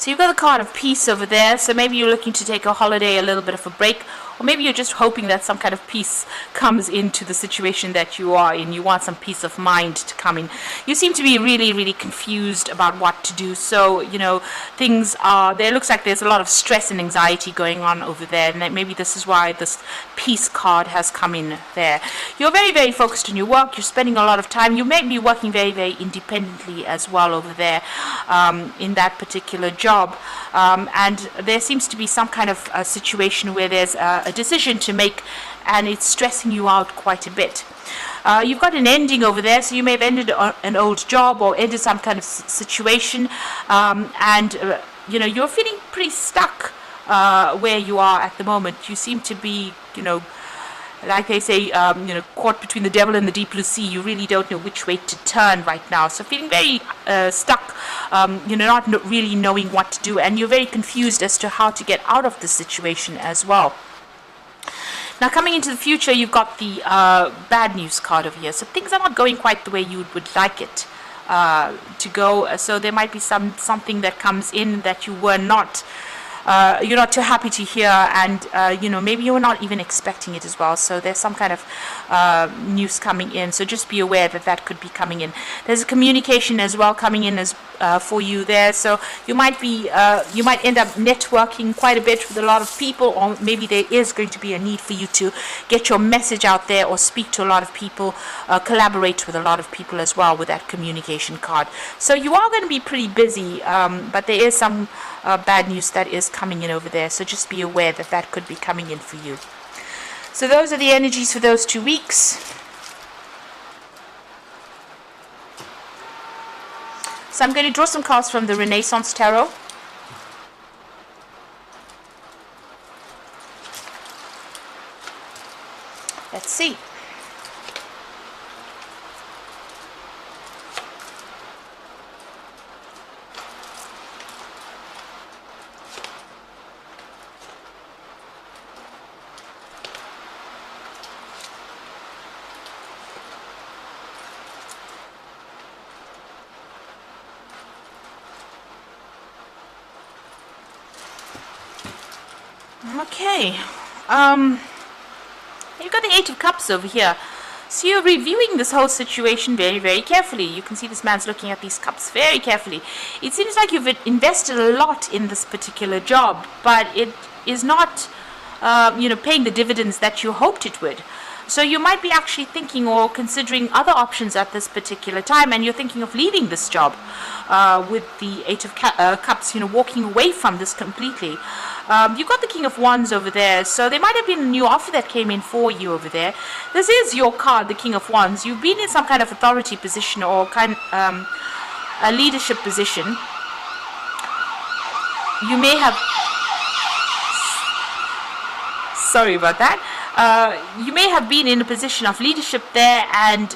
So you've got the card of peace over there. So maybe you're looking to take a holiday, a little bit of a break, or maybe you're just hoping that some kind of peace comes into the situation that you are in. You want some peace of mind to come in. You seem to be really, really confused about what to do. So, you know, things are, there looks like there's a lot of stress and anxiety going on over there. And maybe this is why this peace card has come in there. You're very, very focused on your work. You're spending a lot of time. You may be working very, very independently as well over there in that particular job. And there seems to be some kind of a situation where there's a decision to make, and it's stressing you out quite a bit. You've got an ending over there, so you may have ended an old job or ended some kind of situation, and you know, you're feeling pretty stuck where you are at the moment. You seem to be, you know, like they say, you know, caught between the devil and the deep blue sea. You really don't know which way to turn right now. So feeling very stuck, you know, not really knowing what to do, and you're very confused as to how to get out of this situation as well. Now, coming into the future, you've got the bad news card over here. So things are not going quite the way you would like it to go. So there might be something that comes in that you were not, you're not too happy to hear, and you know, maybe you're not even expecting it as well. So there's some kind of news coming in. So just be aware that that could be coming in. There's a communication as well coming in as for you there. So you might be, you might end up networking quite a bit with a lot of people, or maybe there is going to be a need for you to get your message out there or speak to a lot of people, collaborate with a lot of people as well with that communication card. So you are going to be pretty busy, but there is some bad news that is coming in over there. So just be aware that that could be coming in for you. So those are the energies for those 2 weeks. So I'm going to draw some cards from the Renaissance Tarot. Let's see. Okay, you've got the Eight of Cups over here. So you're reviewing this whole situation very, very carefully. You can see this man's looking at these cups very carefully. It seems like you've invested a lot in this particular job, but it is not, you know, paying the dividends that you hoped it would. So you might be actually thinking or considering other options at this particular time, and you're thinking of leaving this job with the Eight of Cups, you know, walking away from this completely. You've got the King of Wands over there, so there might have been a new offer that came in for you over there. This is your card, the King of Wands. You've been in some kind of authority position or kind a leadership position. You may have, sorry about that. You may have been in a position of leadership there, and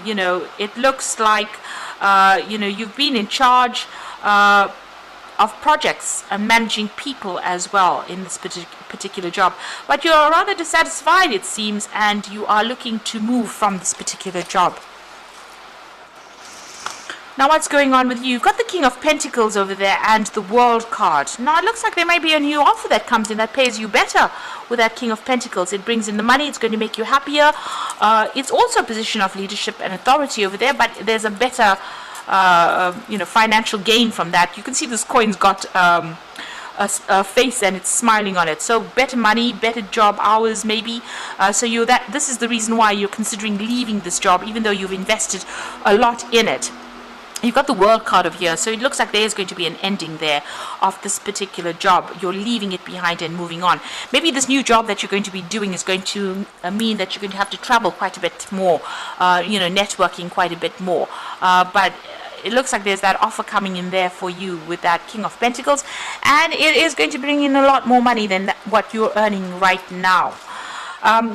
you know, it looks like you know, you've been in charge of projects and managing people as well in this particular job, but you're rather dissatisfied, it seems, and you are looking to move from this particular job. Now, what's going on with you? You've got the King of Pentacles over there and the World card. Now, it looks like there may be a new offer that comes in that pays you better with that King of Pentacles. It brings in the money. It's going to make you happier. It's also a position of leadership and authority over there, but there's a better, you know, financial gain from that. You can see this coin's got a face and it's smiling on it. So better money, better job hours, maybe. So this is the reason why you're considering leaving this job, even though you've invested a lot in it. You've got the World card over here, so it looks like there is going to be an ending there of this particular job. You're leaving it behind and moving on. Maybe this new job that you're going to be doing is going to mean that you're going to have to travel quite a bit more, you know, networking quite a bit more. But it looks like there's that offer coming in there for you with that King of Pentacles, and it is going to bring in a lot more money than what you're earning right now.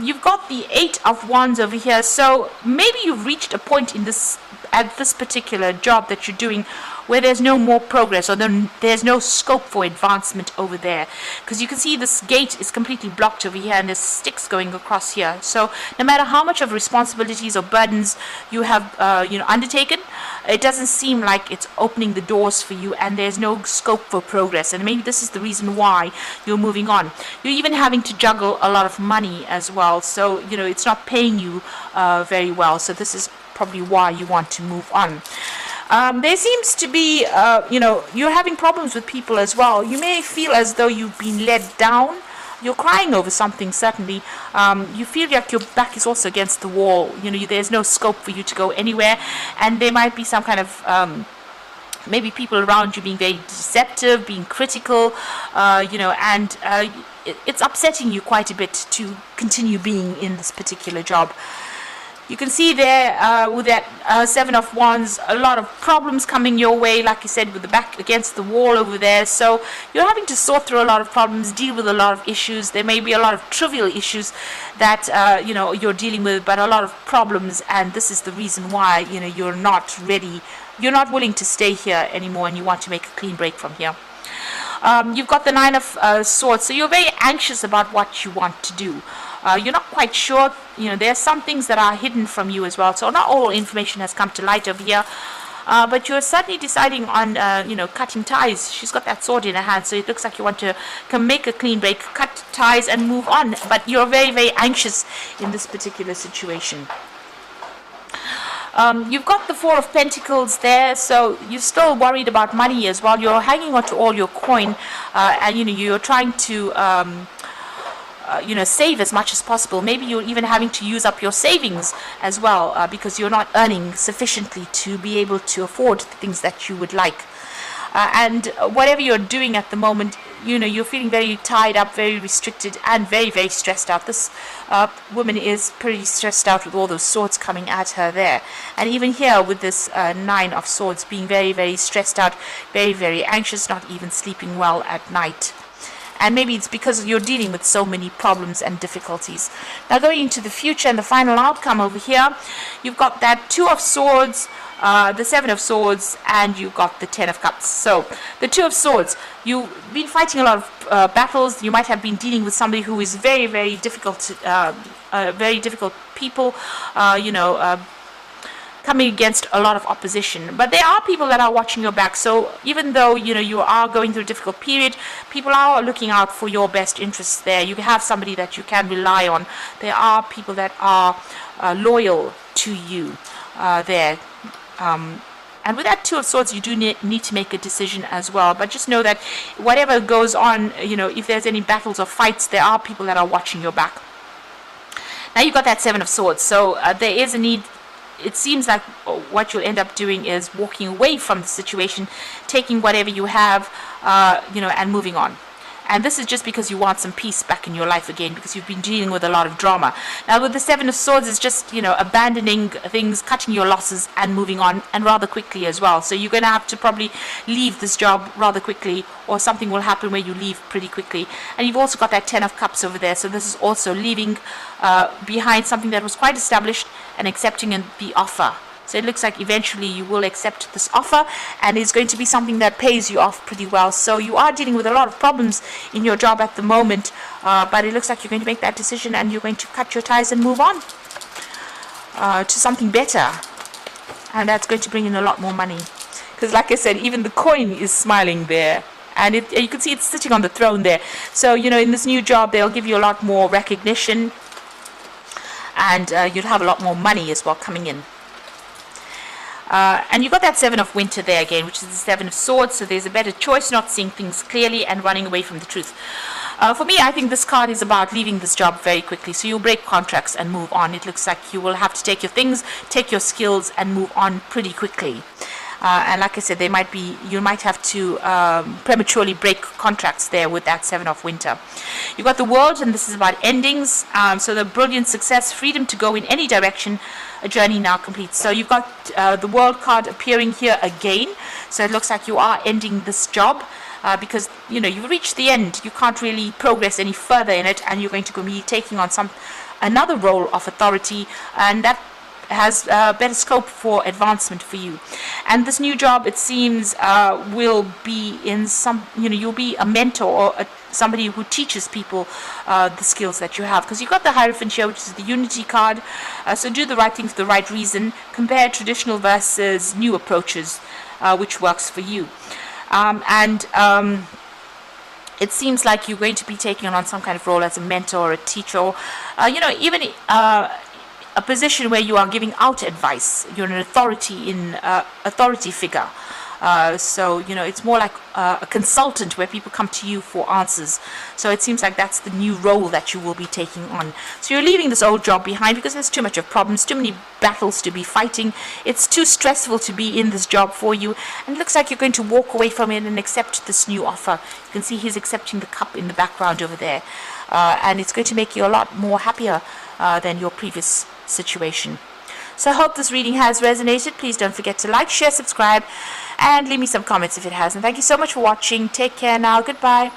You've got the Eight of Wands over here, so maybe you've reached a point in this, at this particular job that you're doing, where there's no more progress, or there's no scope for advancement over there. Because you can see this gate is completely blocked over here, and there's sticks going across here. So no matter how much of responsibilities or burdens you have undertaken, it doesn't seem like it's opening the doors for you, and there's no scope for progress. And maybe this is the reason why you're moving on. You're even having to juggle a lot of money as well, so it's not paying you very well. So this is probably why you want to move on. There seems to be you're having problems with people as well. You may feel as though you've been let down. You're crying over something, certainly. You feel like your back is also against the wall. There's no scope for you to go anywhere, and there might be some kind of maybe people around you being very deceptive, being critical, and it's upsetting you quite a bit to continue being in this particular job. You can see there with that Seven of Wands, a lot of problems coming your way, like I said, with the back against the wall over there. So you're having to sort through a lot of problems, deal with a lot of issues. There may be a lot of trivial issues that you're dealing with, but a lot of problems, and this is the reason why you're not ready. You're not willing to stay here anymore, and you want to make a clean break from here. You've got the Nine of Swords, so you're very anxious about what you want to do. You're not quite sure. There are some things that are hidden from you as well, so not all information has come to light over here. But you're certainly deciding on, cutting ties. She's got that sword in her hand, so it looks like you want to make a clean break, cut ties, and move on. But you're very, very anxious in this particular situation. You've got the Four of Pentacles there, so you're still worried about money as well. You're hanging on to all your coin, and you're trying to save as much as possible. Maybe you're even having to use up your savings as well, because you're not earning sufficiently to be able to afford the things that you would like. And whatever you're doing at the moment, you're feeling very tied up, very restricted, and very, very stressed out. This woman is pretty stressed out with all those swords coming at her there. And even here with this Nine of Swords, being very, very stressed out, very, very anxious, not even sleeping well at night. And maybe it's because you're dealing with so many problems and difficulties. Now going into the future and the final outcome over here, you've got that Two of Swords, the Seven of Swords, and you've got the Ten of Cups. So the Two of Swords, you've been fighting a lot of battles. You might have been dealing with somebody who is very, very difficult, very difficult people, coming against a lot of opposition. But there are people that are watching your back. So even though you are going through a difficult period, people are looking out for your best interests there. You have somebody that you can rely on. There are people that are loyal to you there. And with that Two of Swords, you do need to make a decision as well. But just know that whatever goes on, if there's any battles or fights, there are people that are watching your back. Now you've got that Seven of Swords. So there is a need. It seems like what you'll end up doing is walking away from the situation, taking whatever you have, and moving on. And this is just because you want some peace back in your life again, because you've been dealing with a lot of drama. Now with the Seven of Swords, it's just, abandoning things, cutting your losses, and moving on, and rather quickly as well. So you're going to have to probably leave this job rather quickly, or something will happen where you leave pretty quickly. And you've also got that Ten of Cups over there. So this is also leaving behind something that was quite established and accepting the offer. So it looks like eventually you will accept this offer, and it's going to be something that pays you off pretty well. So you are dealing with a lot of problems in your job at the moment, but it looks like you're going to make that decision, and you're going to cut your ties and move on to something better. And that's going to bring in a lot more money. Because like I said, even the coin is smiling there. And you can see it's sitting on the throne there. So, in this new job, they'll give you a lot more recognition, and you'll have a lot more money as well coming in. And you've got that Seven of Winter there again, which is the Seven of Swords. So there's a better choice, not seeing things clearly and running away from the truth. For me, I think this card is about leaving this job very quickly. So you'll break contracts and move on. It looks like you will have to take your things, take your skills, and move on pretty quickly. And like I said, you might have to prematurely break contracts there with that Seven of Winter. You've got the World, and this is about endings. So the brilliant success, freedom to go in any direction, a journey now complete. So you've got the World card appearing here again. So it looks like you are ending this job because you've reached the end. You can't really progress any further in it, and you're going to be taking on another role of authority, and that has better scope for advancement for you. And this new job, it seems, will be in some, you'll be a mentor or somebody who teaches people the skills that you have, because you've got the Hierophant here, which is the unity card. So do the right thing for the right reason. Compare traditional versus new approaches, which works for you. It seems like you're going to be taking on some kind of role as a mentor or a teacher, or even a position where you are giving out advice. You're an authority figure. So it's more like a consultant, where people come to you for answers. So it seems like that's the new role that you will be taking on. So you're leaving this old job behind because there's too much of problems, too many battles to be fighting. It's too stressful to be in this job for you, and it looks like you're going to walk away from it and accept this new offer. You can see he's accepting the cup in the background over there, and it's going to make you a lot more happier than your previous situation. So I hope this reading has resonated. Please don't forget to like, share, subscribe, and leave me some comments if it has. And thank you so much for watching. Take care now. Goodbye.